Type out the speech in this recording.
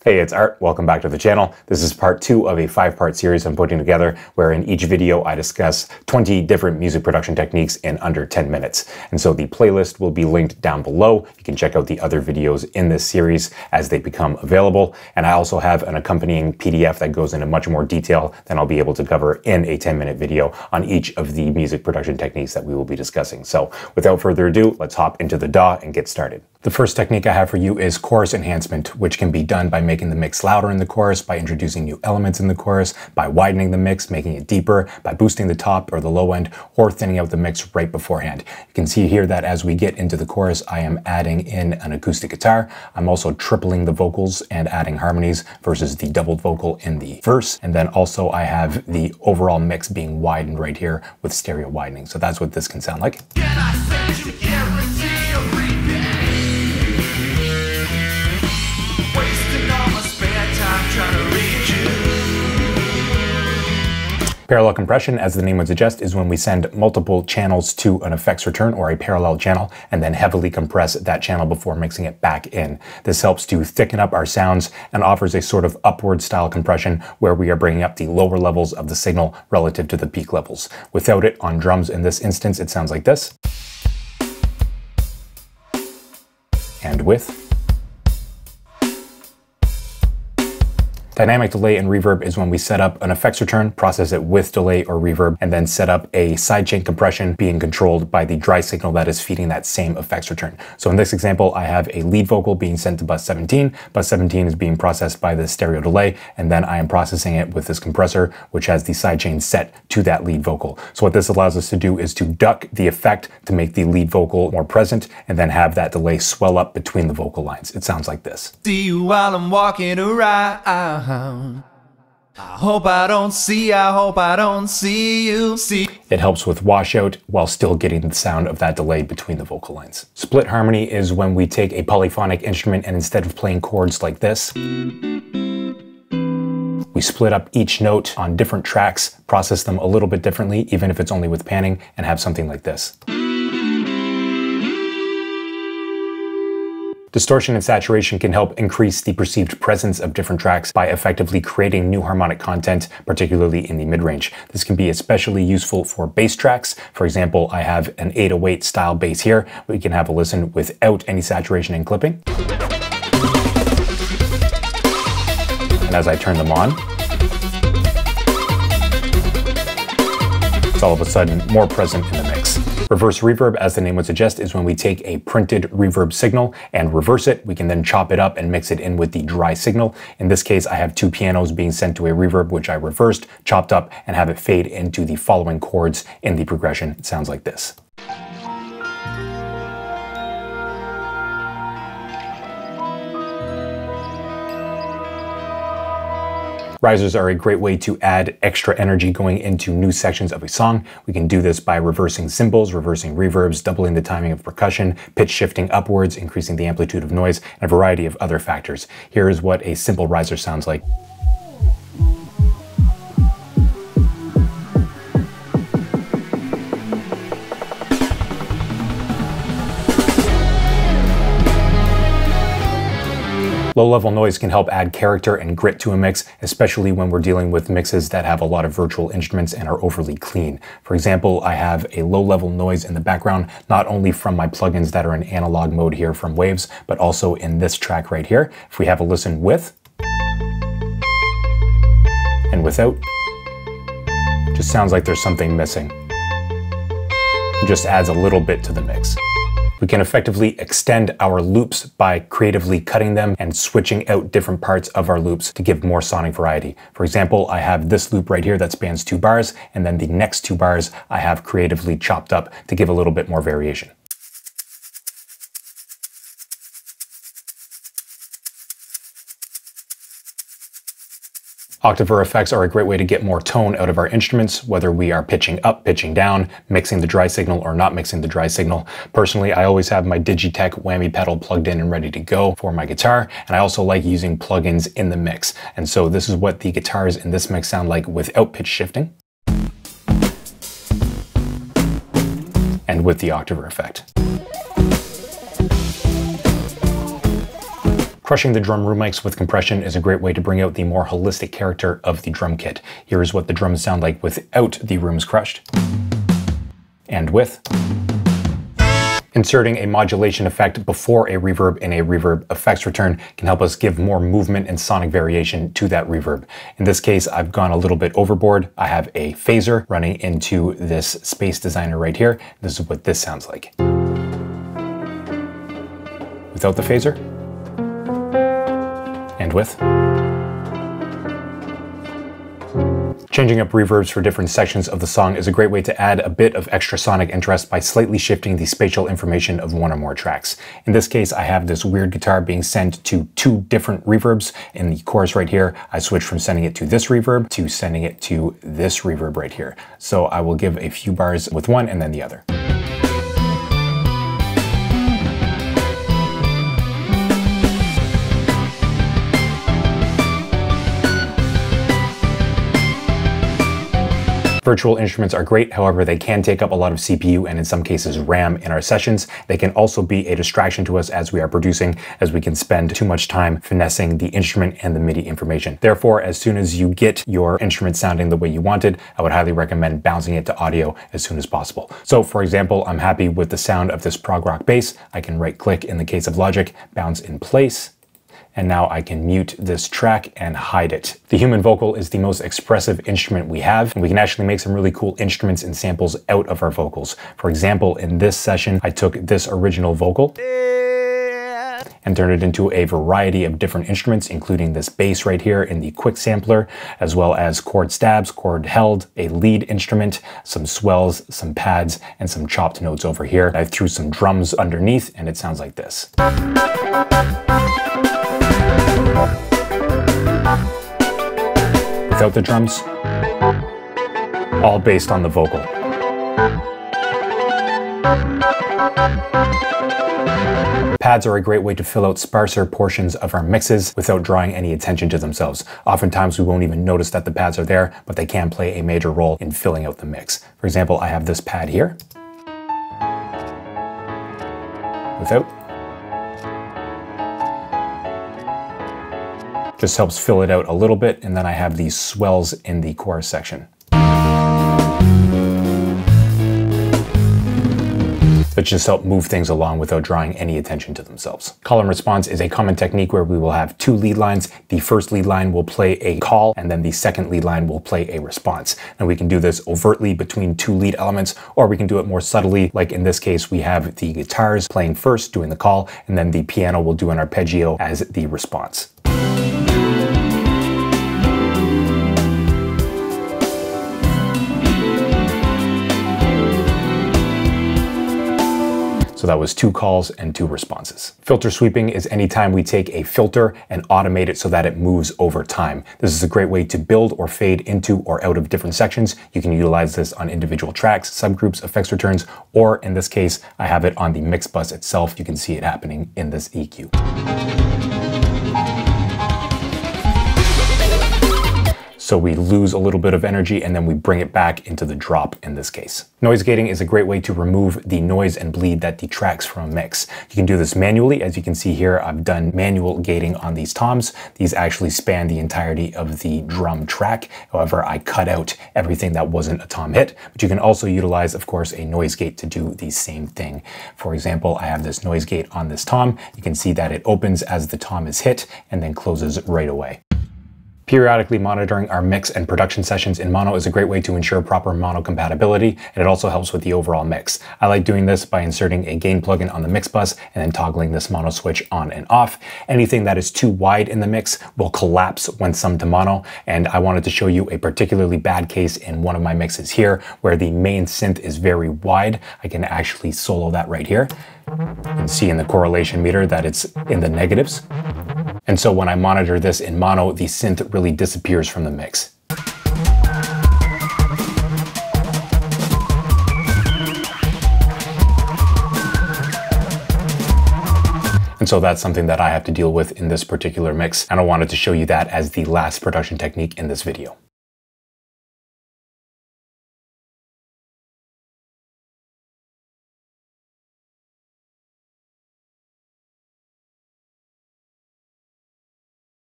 Hey, it's Art. Welcome back to the channel. This is part 2 of a 5-part series I'm putting together, where in each video I discuss 20 different music production techniques in under 10 minutes. And so the playlist will be linked down below. You can check out the other videos in this series as they become available. And I also have an accompanying PDF that goes into much more detail than I'll be able to cover in a 10-minute video on each of the music production techniques that we will be discussing. So without further ado, let's hop into the DAW and get started. The first technique I have for you is chorus enhancement, which can be done by making the mix louder in the chorus, by introducing new elements in the chorus, by widening the mix, making it deeper, by boosting the top or the low end, or thinning out the mix right beforehand. You can see here that as we get into the chorus, I am adding in an acoustic guitar. I'm also tripling the vocals and adding harmonies versus the doubled vocal in the verse. And then also I have the overall mix being widened right here with stereo widening. So that's what this can sound like. Parallel compression, as the name would suggest, is when we send multiple channels to an effects return or a parallel channel and then heavily compress that channel before mixing it back in. This helps to thicken up our sounds and offers a sort of upward style compression where we are bringing up the lower levels of the signal relative to the peak levels. Without it on drums in this instance, it sounds like this. And with. Dynamic delay and reverb is when we set up an effects return, process it with delay or reverb, and then set up a sidechain compression being controlled by the dry signal that is feeding that same effects return. So in this example, I have a lead vocal being sent to bus 17. Bus 17 is being processed by the stereo delay, and then I am processing it with this compressor, which has the sidechain set to that lead vocal. So what this allows us to do is to duck the effect to make the lead vocal more present, and then have that delay swell up between the vocal lines. It sounds like this. See you while I'm walking around. I hope I don't see you. It helps with washout while still getting the sound of that delay between the vocal lines. Split harmony is when we take a polyphonic instrument and instead of playing chords like this, we split up each note on different tracks, process them a little bit differently, even if it's only with panning, and have something like this. Distortion and saturation can help increase the perceived presence of different tracks by effectively creating new harmonic content, particularly in the mid-range. This can be especially useful for bass tracks. For example, I have an 808 style bass here. We can have a listen without any saturation and clipping. And as I turn them on, it's all of a sudden more present in the mix. Reverse reverb, as the name would suggest, is when we take a printed reverb signal and reverse it. We can then chop it up and mix it in with the dry signal. In this case, I have 2 pianos being sent to a reverb, which I reversed, chopped up, and have it fade into the following chords in the progression. It sounds like this. Risers are a great way to add extra energy going into new sections of a song. We can do this by reversing cymbals, reversing reverbs, doubling the timing of percussion, pitch shifting upwards, increasing the amplitude of noise, and a variety of other factors. Here is what a simple riser sounds like. Low-level noise can help add character and grit to a mix, especially when we're dealing with mixes that have a lot of virtual instruments and are overly clean. For example, I have a low-level noise in the background, not only from my plugins that are in analog mode here from Waves, but also in this track right here. If we have a listen with and without, it just sounds like there's something missing. It just adds a little bit to the mix. We can effectively extend our loops by creatively cutting them and switching out different parts of our loops to give more sonic variety. For example, I have this loop right here that spans 2 bars, and then the next 2 bars I have creatively chopped up to give a little bit more variation. Octaver effects are a great way to get more tone out of our instruments, whether we are pitching up, pitching down, mixing the dry signal, or not mixing the dry signal. Personally, I always have my Digitech whammy pedal plugged in and ready to go for my guitar, and I also like using plugins in the mix. And so this is what the guitars in this mix sound like without pitch shifting, and with the Octaver effect. Crushing the drum room mics with compression is a great way to bring out the more holistic character of the drum kit. Here is what the drums sound like without the rooms crushed, and with. Inserting a modulation effect before a reverb in a reverb effects return can help us give more movement and sonic variation to that reverb. In this case, I've gone a little bit overboard. I have a phaser running into this space designer right here. This is what this sounds like. Without the phaser, and with. Changing up reverbs for different sections of the song is a great way to add a bit of extra sonic interest by slightly shifting the spatial information of one or more tracks. In this case, I have this weird guitar being sent to two different reverbs. In the chorus right here, I switched from sending it to this reverb to sending it to this reverb right here. So I will give a few bars with one and then the other. Virtual instruments are great, however, they can take up a lot of CPU and in some cases RAM in our sessions. They can also be a distraction to us as we are producing, as we can spend too much time finessing the instrument and the MIDI information. Therefore, as soon as you get your instrument sounding the way you wanted, I would highly recommend bouncing it to audio as soon as possible. So for example, I'm happy with the sound of this prog rock bass. I can right click in the case of Logic, bounce in place. And now I can mute this track and hide it. The human vocal is the most expressive instrument we have, and we can actually make some really cool instruments and samples out of our vocals. For example, in this session, I took this original vocal and turned it into a variety of different instruments, including this bass right here in the quick sampler, as well as chord stabs, chord held, a lead instrument, some swells, some pads, and some chopped notes over here. I threw some drums underneath, and it sounds like this. Without the drums, all based on the vocal. Pads are a great way to fill out sparser portions of our mixes without drawing any attention to themselves. Oftentimes we won't even notice that the pads are there, but they can play a major role in filling out the mix. For example, I have this pad here. Without. Just helps fill it out a little bit, and then I have these swells in the chorus section. That just help move things along without drawing any attention to themselves. Call and response is a common technique where we will have two lead lines. The first lead line will play a call, and then the second lead line will play a response. And we can do this overtly between two lead elements, or we can do it more subtly, like in this case, we have the guitars playing first, doing the call, and then the piano will do an arpeggio as the response. So that was two calls and two responses. Filter sweeping is anytime we take a filter and automate it so that it moves over time. This is a great way to build or fade into or out of different sections. You can utilize this on individual tracks, subgroups, effects returns, or in this case, I have it on the mix bus itself. You can see it happening in this EQ. So we lose a little bit of energy and then we bring it back into the drop in this case. Noise gating is a great way to remove the noise and bleed that detracts from a mix. You can do this manually. As you can see here, I've done manual gating on these toms. These actually span the entirety of the drum track. However, I cut out everything that wasn't a tom hit, but you can also utilize, of course, a noise gate to do the same thing. For example, I have this noise gate on this tom. You can see that it opens as the tom is hit and then closes right away. Periodically monitoring our mix and production sessions in mono is a great way to ensure proper mono compatibility, and it also helps with the overall mix. I like doing this by inserting a gain plugin on the mix bus and then toggling this mono switch on and off. Anything that is too wide in the mix will collapse when summed to mono, and I wanted to show you a particularly bad case in one of my mixes here where the main synth is very wide. I can actually solo that right here. You can see in the correlation meter that it's in the negatives. And so when I monitor this in mono, the synth really disappears from the mix. And so that's something that I have to deal with in this particular mix, and I wanted to show you that as the last production technique in this video.